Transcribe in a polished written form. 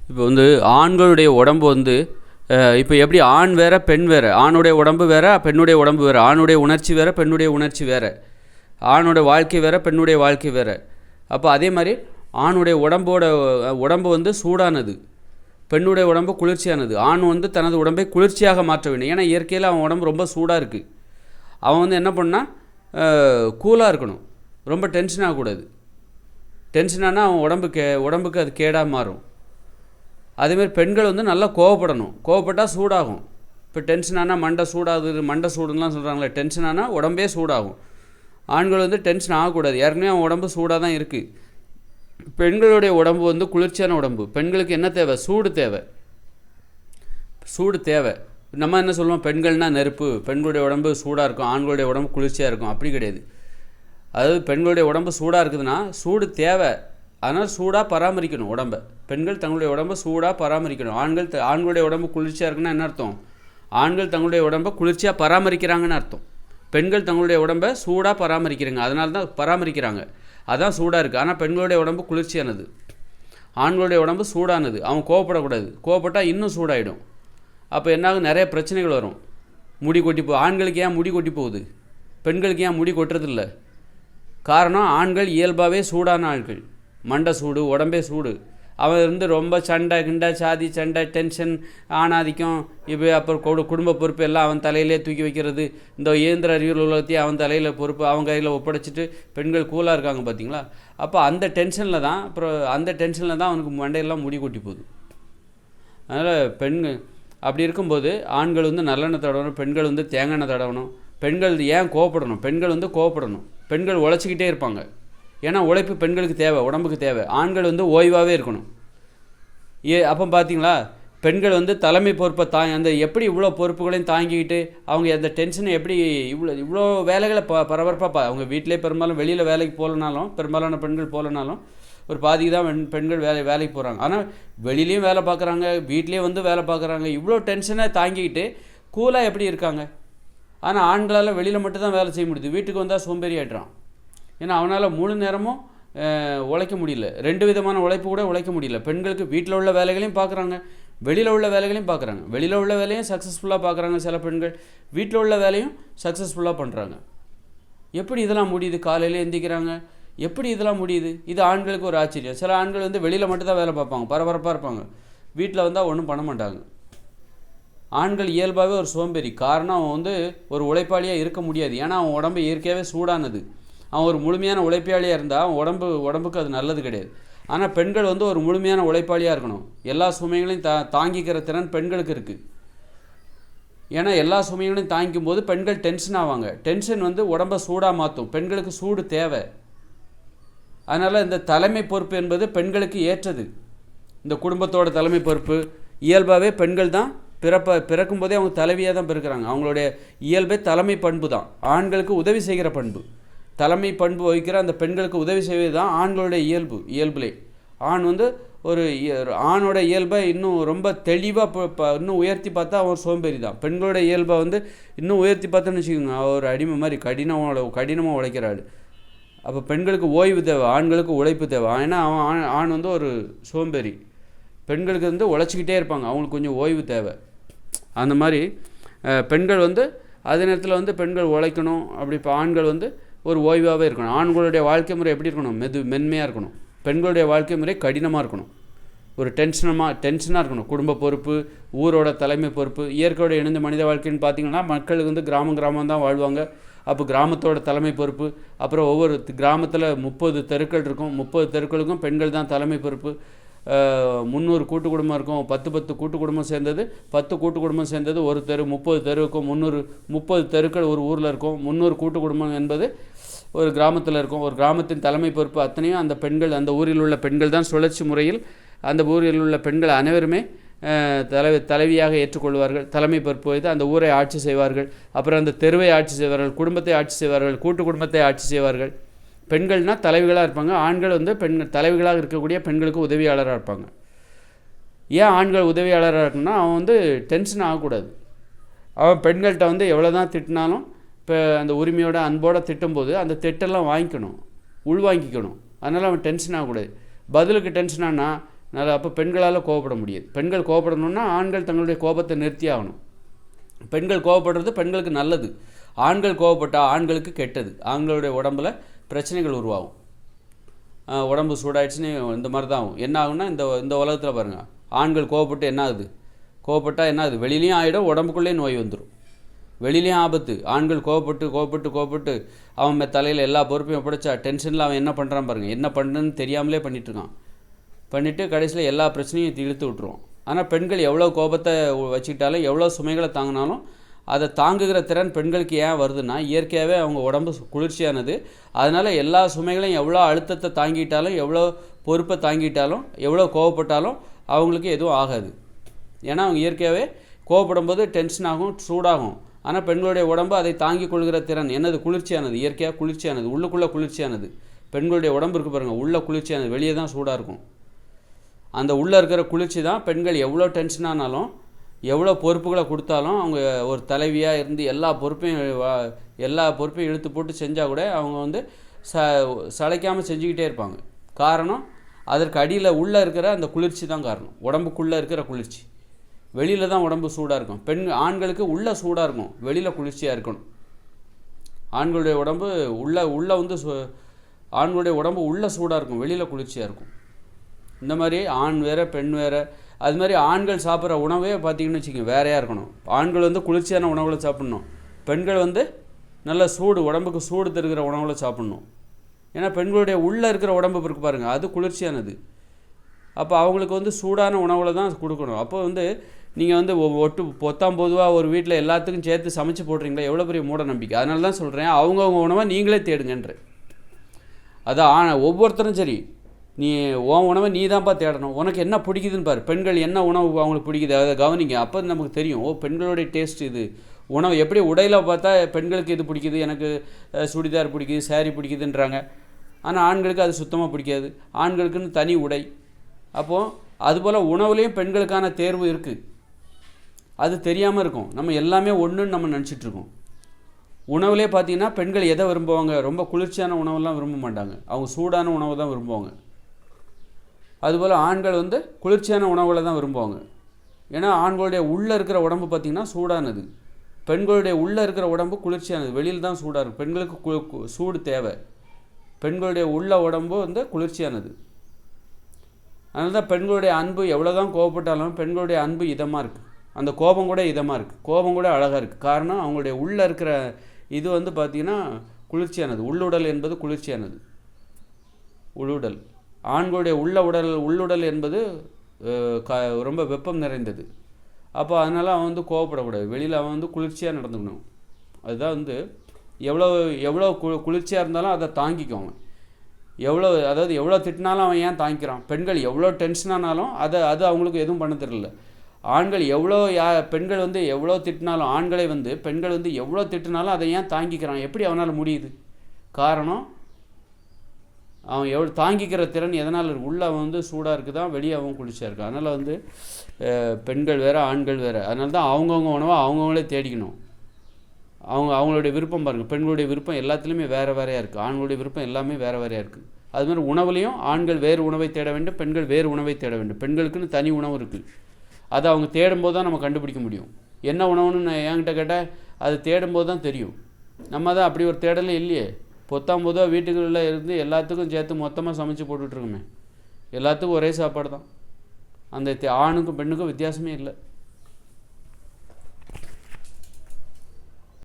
இப்போ வந்து ஆண்களுடைய உடம்பு வந்து இப்போ எப்படி ஆண் வேறு பெண் வேறு, ஆணுடைய உடம்பு வேறு பெண்ணுடைய உடம்பு வேறு, ஆணுடைய உணர்ச்சி வேறு பெண்ணுடைய உணர்ச்சி வேறு, ஆணுடைய வாழ்க்கை வேறு பெண்ணுடைய வாழ்க்கை வேறு. அப்போ அதே மாதிரி ஆணுடைய உடம்பு வந்து சூடானது, பெண்ணுடைய உடம்பு குளிர்ச்சியானது. ஆண் வந்து தனது உடம்பை குளிர்ச்சியாக மாற்ற வேண்டும். ஏன்னா இயற்கையில் அவன் உடம்பு ரொம்ப சூடாக இருக்குது. அவன் வந்து என்ன பண்ணால் கூலாக இருக்கணும், ரொம்ப டென்ஷன் ஆகக்கூடாது. டென்ஷனானால் அவன் உடம்புக்கு அது கேடாக மாறும். அதேமாதிரி பெண்கள் வந்து நல்லா கோவப்படணும், கோவப்பட்டால் சூடாகும். இப்போ டென்ஷன் ஆனால் மண்டை சூடாகுது, மண்டை சூடுலாம் சொல்கிறாங்களே, டென்ஷன் ஆனால் உடம்பே சூடாகும். ஆண்கள் வந்து டென்ஷன் ஆகக்கூடாது, ஏற்கனவே அவன் உடம்பு சூடாக தான் இருக்குது. பெண்களுடைய உடம்பு வந்து குளிர்ச்சியான உடம்பு. பெண்களுக்கு என்ன தேவை? சூடு தேவை. நம்ம என்ன சொல்லுவோம், பெண்கள்னால் நெருப்பு, பெண்களுடைய உடம்பு சூடாக இருக்கும், ஆண்களுடைய உடம்பு குளிர்ச்சியாக இருக்கும். அப்படி கிடையாது. அதாவது பெண்களுடைய உடம்பு சூடாக இருக்குதுன்னா சூடு தேவை, அதனால் சூடாக பராமரிக்கணும் உடம்பை. பெண்கள் தங்களுடைய உடம்பை சூடாக பராமரிக்கணும். ஆண்களுடைய உடம்பு குளிர்ச்சியாக இருக்குன்னா என்ன அர்த்தம்? ஆண்கள் தங்களுடைய உடம்பை குளிர்ச்சியாக பராமரிக்கிறாங்கன்னு அர்த்தம். பெண்கள் தங்களுடைய உடம்பை சூடாக பராமரிக்கிறாங்க, அதனால தான் பராமரிக்கிறாங்க, அதான் சூடாக இருக்குது. ஆனால் பெண்களுடைய உடம்பு குளிர்ச்சியானது, ஆண்களுடைய உடம்பு சூடானது. அவன் கோவப்படக்கூடாது, கோவப்பட்டால் இன்னும் சூடாகிடும். அப்போ என்னாகும்? நிறைய பிரச்சனைகள் வரும். முடி கொட்டி ஆண்களுக்கு ஏன் முடி கொட்டி போகுது, பெண்களுக்கு ஏன் முடி கொட்டுறதில்ல? காரணம், ஆண்கள் இயல்பாகவே சூடான ஆட்கள், மண்டை சூடு, உடம்பே சூடு. அவன் இருந்து ரொம்ப சண்டை கிண்டை, சாதி சண்டை, டென்ஷன், ஆணாதிக்கம், இப்போ அப்புறம் குடும்ப பொறுப்பு எல்லாம் அவன் தலையிலே தூக்கி வைக்கிறது. இந்த இயந்திர அறிவியல் உலகத்தையும் அவன் தலையில் பொறுப்பு அவன் கையில் ஒப்படைச்சிட்டு பெண்கள் கூலாக இருக்காங்க பார்த்தீங்களா? அப்போ அந்த டென்ஷனில் தான் அவனுக்கு மண்டையெல்லாம் முடி கொட்டி போகுது. அதனால் அப்படி இருக்கும்போது ஆண்கள் வந்து நல்லெண்ணெய் தடவணும், பெண்கள் வந்து தேங்காய் எண்ணெய் தடவணும். பெண்கள் ஏன் கோவப்படணும்? பெண்கள் வந்து கோவப்படணும். பெண்கள் உழைச்சிக்கிட்டே இருப்பாங்க, ஏன்னா உழைப்பு பெண்களுக்கு தேவை, உடம்புக்கு தேவை. ஆண்கள் வந்து ஓய்வாகவே இருக்கணும். அப்போ பார்த்தீங்களா, பெண்கள் வந்து தலைமை பொறுப்பை அந்த எப்படி இவ்வளோ பொறுப்புகளையும் தாங்கிக்கிட்டு அவங்க அந்த டென்ஷனை எப்படி இவ்வளோ வேலைகளை பரபரப்பாக அவங்க வீட்டிலே பெரும்பாலும், வெளியில் வேலைக்கு போகலனாலும், பெரும்பாலான பெண்கள் போகலனாலும் ஒரு பாதிக்கு தான் பெண்கள் வேலைக்கு போகிறாங்க. ஆனால் வெளியிலையும் வேலை பார்க்குறாங்க, வீட்லேயும் வந்து வேலை பார்க்குறாங்க. இவ்வளோ டென்ஷனை தாங்கிக்கிட்டு கூலாக எப்படி இருக்காங்க? ஆனால் ஆண்களால் வெளியில் மட்டும்தான் வேலை செய்ய முடியுது, வீட்டுக்கு வந்தால் சோம்பேறி ஆகிட்றான். ஏன்னா அவனால் முழு நேரமும் உழைக்க முடியல, 2 விதமான உழைப்பு கூட உழைக்க முடியல. பெண்களுக்கு வீட்டில் உள்ள வேலைகளையும் பார்க்குறாங்க, வெளியில் உள்ள வேலைகளையும் பார்க்குறாங்க. வெளியில் உள்ள வேலையும் சக்ஸஸ்ஃபுல்லாக பார்க்குறாங்க சில பெண்கள், வீட்டில் உள்ள வேலையும் சக்ஸஸ்ஃபுல்லாக பண்ணுறாங்க. எப்படி இதெல்லாம் முடியுது? காலையில் எந்திக்கிறாங்க, எப்படி இதெல்லாம் முடியுது? இது ஆண்களுக்கு ஒரு ஆச்சரியம். சில ஆண்கள் வந்து வெளியில் மட்டும்தான் வேலை பார்ப்பாங்க, பரபரப்பாக இருப்பாங்க, வீட்டில் வந்தால் ஒன்றும் பண்ண மாட்டாங்க. ஆண்கள் இயல்பாகவே ஒரு சோம்பேறி. காரணம், அவன் வந்து ஒரு உழைப்பாளியாக இருக்க முடியாது, ஏன்னா அவன் உடம்பு இயற்கையாகவே சூடானது. அவன் ஒரு முழுமையான உழைப்பாளியாக இருந்தால் அவன் உடம்புக்கு அது நல்லது கிடையாது. ஆனால் பெண்கள் வந்து ஒரு முழுமையான உழைப்பாளியாக இருக்கணும். எல்லா சுமைகளையும் தாங்கிக்கிற திறன் பெண்களுக்கு இருக்குது. ஏன்னா எல்லா சுமைகளையும் தாங்கிக்கும் போது பெண்கள் டென்ஷன் ஆவாங்க. டென்ஷன் வந்து உடம்பை சூடாக மாற்றும். பெண்களுக்கு சூடு தேவை. அதனால் இந்த தலைமை பொறுப்பு என்பது பெண்களுக்கு ஏற்றது. இந்த குடும்பத்தோட தலைமை பொறுப்பு இயல்பாகவே பெண்கள் தான் பிறக்கும் போதே அவங்க தலைவியாக தான் பிறக்கிறாங்க. அவங்களுடைய இயல்பே தலைமை பண்பு தான், ஆண்களுக்கு உதவி செய்கிற பண்பு. தலைமை பண்பு வகிக்கிற அந்த பெண்களுக்கு உதவி செய்வது தான் ஆண்களுடைய இயல்புலே. ஆண் வந்து ஆணோட இயல்பை இன்னும் ரொம்ப தெளிவாக இன்னும் உயர்த்தி பார்த்தா அவன் சோம்பேறி தான். பெண்களோட இயல்பை வந்து இன்னும் உயர்த்தி பார்த்தோன்னு வச்சுக்கோங்க, அவர் அடிமை மாதிரி கடினமாக உழைக்கிறாள். அப்போ பெண்களுக்கு ஓய்வு தேவை, ஆண்களுக்கு உழைப்பு தேவை. ஏன்னா ஆண் வந்து ஒரு சோம்பேறி, பெண்களுக்கு வந்து உழைச்சிக்கிட்டே இருப்பாங்க, அவங்களுக்கு கொஞ்சம் ஓய்வு தேவை. அந்த மாதிரி பெண்கள் வந்து அதே நேரத்தில் வந்து பெண்கள் உழைக்கணும். அப்படி இப்போ ஆண்கள் வந்து ஒரு ஓய்வாகவே இருக்கணும். ஆண்களுடைய வாழ்க்கை முறை எப்படி இருக்கணும்? மென்மையாக இருக்கணும். பெண்களுடைய வாழ்க்கை முறை கடினமாக இருக்கணும், ஒரு டென்ஷனாக இருக்கணும். குடும்ப பொறுப்பு, ஊரோட தலைமை பொறுப்பு. இயற்கையோட இணைந்த மனித வாழ்க்கைன்னு பார்த்திங்கன்னா மக்களுக்கு வந்து கிராமம் தான் வாழ்வாங்க. அப்போ கிராமத்தோட தலைமை பொறுப்பு. அப்புறம் ஒவ்வொரு கிராமத்தில் 30 தெருக்கள் இருக்கும், 30 தெருக்களுக்கும் பெண்கள் தான் தலைமை பொறுப்பு. 300 கூட்டு குடும்பம் இருக்கும், 10 கூட்டு குடும்பம் சேர்ந்தது, 10 கூட்டு குடும்பம் சேர்ந்தது ஒரு தெரு. 30 தெரு இருக்கும், 30 தெருக்கள் ஒரு ஊரில் இருக்கும். 300 கூட்டு குடும்பம் என்பது ஒரு கிராமத்தில் இருக்கும். ஒரு கிராமத்தின் தலைமை பொறுப்பு அத்தனையும் அந்த பெண்கள், அந்த ஊரில் உள்ள பெண்கள் தான் சுழற்சி முறையில் அந்த ஊரில் உள்ள பெண்கள் அனைவருமே தலைவியாக ஏற்றுக்கொள்வார்கள். தலைமை பொறுப்பு வைத்து அந்த ஊரை ஆட்சி செய்வார்கள். அப்புறம் அந்த தெருவை ஆட்சி செய்வார்கள், குடும்பத்தை ஆட்சி செய்வார்கள், கூட்டு குடும்பத்தை ஆட்சி செய்வார்கள். பெண்கள்னால் தலைவிகளாக இருப்பாங்க, ஆண்கள் வந்து தலைவிகளாக இருக்கக்கூடிய பெண்களுக்கு உதவியாளராக இருப்பாங்க. ஏன் ஆண்கள் உதவியாளராக இருக்குன்னா, அவன் வந்து டென்ஷன் ஆகக்கூடாது. அவன் பெண்கள்கிட்ட வந்து எவ்வளோ தான் திட்டினாலும் இப்போ அந்த உரிமையோட அன்போடு திட்டும்போது அந்த திட்டெல்லாம் உள்வாங்கிக்கணும். அதனால் அவன் டென்ஷன் ஆகக்கூடாது. பதிலுக்கு டென்ஷன் ஆனால் அப்போ பெண்களால் கோவப்பட முடியாது. பெண்கள் கோவப்படணுன்னா ஆண்கள் தங்களுடைய கோபத்தை நிறுத்தி ஆகணும். பெண்கள் கோவப்படுறது பெண்களுக்கு நல்லது. ஆண்கள் கோவப்பட்டால் ஆண்களுக்கு கெட்டது. ஆண்களுடைய உடம்புல பிரச்சனைகள் உருவாகும். உடம்பு சூடாயிடுச்சுன்னு இந்த மாதிரி தான் ஆகும். என்ன ஆகுன்னா இந்த உலகத்தில் பாருங்கள், ஆண்கள் கோவப்பட்டு என்ன ஆகுது? கோவப்பட்டால் என்ன ஆகுது? வெளியிலையும் ஆகிடும், உடம்புக்குள்ளேயும் நோய் வந்துடும். வெளியிலையும் ஆபத்து. ஆண்கள் கோவப்பட்டு அவன் தலையில் எல்லா பொறுப்பையும் ஒப்படைச்சா டென்ஷனில் அவன் என்ன பண்ணுறான் பாருங்கள். என்ன பண்ணுன்னு தெரியாமலே பண்ணிகிட்ருக்கான். பண்ணிவிட்டு கடைசியில் எல்லா பிரச்சனையும் இழுத்து விட்டுருவான். ஆனால் பெண்கள் எவ்வளோ கோபத்தை வச்சுக்கிட்டாலும் எவ்வளோ சுமைகளை தாங்கினாலும் அதை தாங்குகிற திறன் பெண்களுக்கு ஏன் வருதுன்னா, இயற்கையாகவே அவங்க உடம்பு குளிர்ச்சியானது. அதனால் எல்லா சுமைகளையும் எவ்வளோ அழுத்தத்தை தாங்கிட்டாலும் எவ்வளோ பொறுப்பை தாங்கிட்டாலும் எவ்வளோ கோவப்பட்டாலும் அவங்களுக்கு எதுவும் ஆகாது. ஏன்னா அவங்க இயற்கையாகவே கோவப்படும் போது டென்ஷன் ஆகும், சூடாகும். ஆனால் பெண்களுடைய உடம்பு அதை தாங்கி கொள்கிற திறன் என்னது? குளிர்ச்சியானது. இயற்கையாக குளிர்ச்சியானது, உள்ளுக்குள்ளே குளிர்ச்சியானது. பெண்களுடைய உடம்பு இருக்குது பாருங்கள், உள்ளே குளிர்ச்சியானது, வெளியே தான் சூடாக இருக்கும். அந்த உள்ளே இருக்கிற குளிர்ச்சி தான் பெண்கள் எவ்வளோ டென்ஷனானாலும் எவ்வளோ பொறுப்புகளை கொடுத்தாலும் அவங்க ஒரு தலைவியாக இருந்து எல்லா பொறுப்பையும் இழுத்து போட்டு செஞ்சால் கூட அவங்க சளைக்காமல் செஞ்சுக்கிட்டே இருப்பாங்க. காரணம் அதற்கு அடியில் உள்ளே இருக்கிற அந்த குளிர்ச்சி தான் காரணம். உடம்புக்குள்ளே இருக்கிற குளிர்ச்சி. வெளியில் தான் உடம்பு சூடாக இருக்கும். ஆண்களுக்கு உள்ளே சூடாக இருக்கும், வெளியில் குளிர்ச்சியாக இருக்கணும். ஆண்களுடைய உடம்பு ஆண்களுடைய உடம்பு உள்ளே சூடாக இருக்கும், வெளியில் குளிர்ச்சியாக இருக்கும். இந்த மாதிரி ஆண் வேறு பெண் வேறு. அது மாதிரி ஆண்கள் சாப்பிட்ற உணவே பார்த்திங்கன்னு வச்சுக்கோங்க வேறையாக இருக்கணும். ஆண்கள் குளிர்ச்சியான உணவுகளை சாப்பிட்ணும். பெண்கள் நல்ல உடம்புக்கு சூடு தருகிற உணவுகளை சாப்பிட்ணும். ஏன்னா பெண்களுடைய உள்ளே இருக்கிற உடம்பு இருக்கு பாருங்கள், அது குளிர்ச்சியானது. அப்போ அவங்களுக்கு சூடான உணவுகளை தான் கொடுக்கணும். அப்போ நீங்கள் பொதுவாக ஒரு வீட்டில் எல்லாத்துக்கும் சேர்த்து சமைச்சு போடுறீங்களா? எவ்வளோ பெரிய மூட நம்பிக்கை. அதனால தான் சொல்கிறேன், அவங்கவுங்க உணவை நீங்களே தேடுங்கன்ற. அதான் ஒவ்வொருத்தரும் சரி, நீ உன் உணவை நீ தான்ப்பா தேடணும். உனக்கு என்ன பிடிக்குதுன்னு பாரு. பெண்கள் என்ன உணவு அவங்களுக்கு பிடிக்குது அதை கவனிங்க. அப்போ நமக்கு தெரியும், பெண்களுடைய டேஸ்ட் இது. உணவு எப்படி உடையில் பார்த்தா பெண்களுக்கு இது பிடிக்குது, எனக்கு சுடிதார் பிடிக்குது, சாரீ பிடிக்குதுன்றாங்க. ஆனால் ஆண்களுக்கு அது சுத்தமாக பிடிக்காது. ஆண்களுக்குன்னு தனி உடை. அப்போது அதுபோல் உணவுலேயும் பெண்களுக்கான தேர்வு இருக்குது. அது தெரியாமல் இருக்கும். நம்ம எல்லாமே ஒன்றுன்னு நம்ம நினச்சிட்ருக்கோம். உணவுலே பார்த்திங்கன்னா பெண்கள் எதை விரும்புவாங்க? ரொம்ப குளிர்ச்சியான உணவெல்லாம் விரும்ப மாட்டாங்க. அவங்க சூடான உணவு தான் விரும்புவாங்க. அதுபோல் ஆண்கள் குளிர்ச்சியான உணவுகளை தான் விரும்புவாங்க. ஏன்னா ஆண்களுடைய உள்ளே இருக்கிற உடம்பு பார்த்திங்கன்னா சூடானது. பெண்களுடைய உள்ளே இருக்கிற உடம்பு குளிர்ச்சியானது, வெளியில் தான் சூடாக இருக்கும். பெண்களுக்கு சூடு தேவை. பெண்களுடைய உள்ள உடம்பு குளிர்ச்சியானது. அதனால தான் பெண்களுடைய அன்பு எவ்வளோ தான் கோபப்பட்டாலும் பெண்களுடைய அன்பு இதமாக இருக்குது. அந்த கோபம் கூட இதமாக இருக்குது, கோபம் கூட அழகாக இருக்குது. காரணம் அவங்களுடைய உள்ளே இருக்கிற இது பார்த்திங்கன்னா குளிர்ச்சியானது. உள்ளுடல் என்பது குளிர்ச்சியானது. உள்ளுடல். ஆண்களுடைய உள்ளுடல் என்பது ரொம்ப வெப்பம் நிறைந்தது. அப்போ அதனால் அவன் கோவப்படக்கூடாது. வெளியில் அவன் குளிர்ச்சியாக நடந்துக்கணும். அதுதான் எவ்வளோ குளிர்ச்சியாக இருந்தாலும் அதை தாங்கிக்கும். எவ்வளோ திட்டினாலும் அவன் ஏன் தாங்கிக்கிறான்? பெண்கள் எவ்வளோ டென்ஷனானாலும் அது அவங்களுக்கு எதுவும் பண்ண தெரியல. ஆண்கள் பெண்கள் எவ்வளோ திட்டினாலும் ஆண்களை பெண்கள் எவ்வளோ திட்டினாலும் அதை ஏன் தாங்கிக்கிறான்? எப்படி அவனால் முடியுது? காரணம் அவன் எவ்வளோ தாங்கிக்கிற திறன் எதனால் இருக்குது? உள்ளே சூடாக இருக்குது தான், வெளியே அவன் குளிர்ச்சியாக இருக்குது. அதனால் பெண்கள் வேறு ஆண்கள் வேறு. அதனால தான் அவங்கவுங்க உணவை அவங்கவுங்களே தேடிக்கணும். அவங்களுடைய விருப்பம் பாருங்கள். பெண்களுடைய விருப்பம் எல்லாத்துலேயுமே வேறு வேறையாக இருக்குது. ஆண்களுடைய விருப்பம் எல்லாமே வேறு வேறையாக இருக்குது. அதுமாதிரி உணவுலையும் ஆண்கள் வேறு உணவை தேட வேண்டும், பெண்கள் வேறு உணவை தேட வேண்டும். பெண்களுக்குன்னு தனி உணவு இருக்குது. அதை அவங்க தேடும்போது தான் நம்ம கண்டுபிடிக்க முடியும். என்ன உணவுன்னு நான் என்கிட்ட கேட்டால் அது தேடும்போது தான் தெரியும். நம்ம தான் அப்படி ஒரு தேடலே இல்லையே. பொத்தாம்பொதுவாக வீட்டுகளில் இருந்து எல்லாத்துக்கும் சேர்த்து மொத்தமாக சமைச்சு போட்டுட்ருக்கோமே. எல்லாத்துக்கும் ஒரே சாப்பாடு தான். அந்த ஆணுக்கும் பெண்ணுக்கும் வித்தியாசமே இல்லை.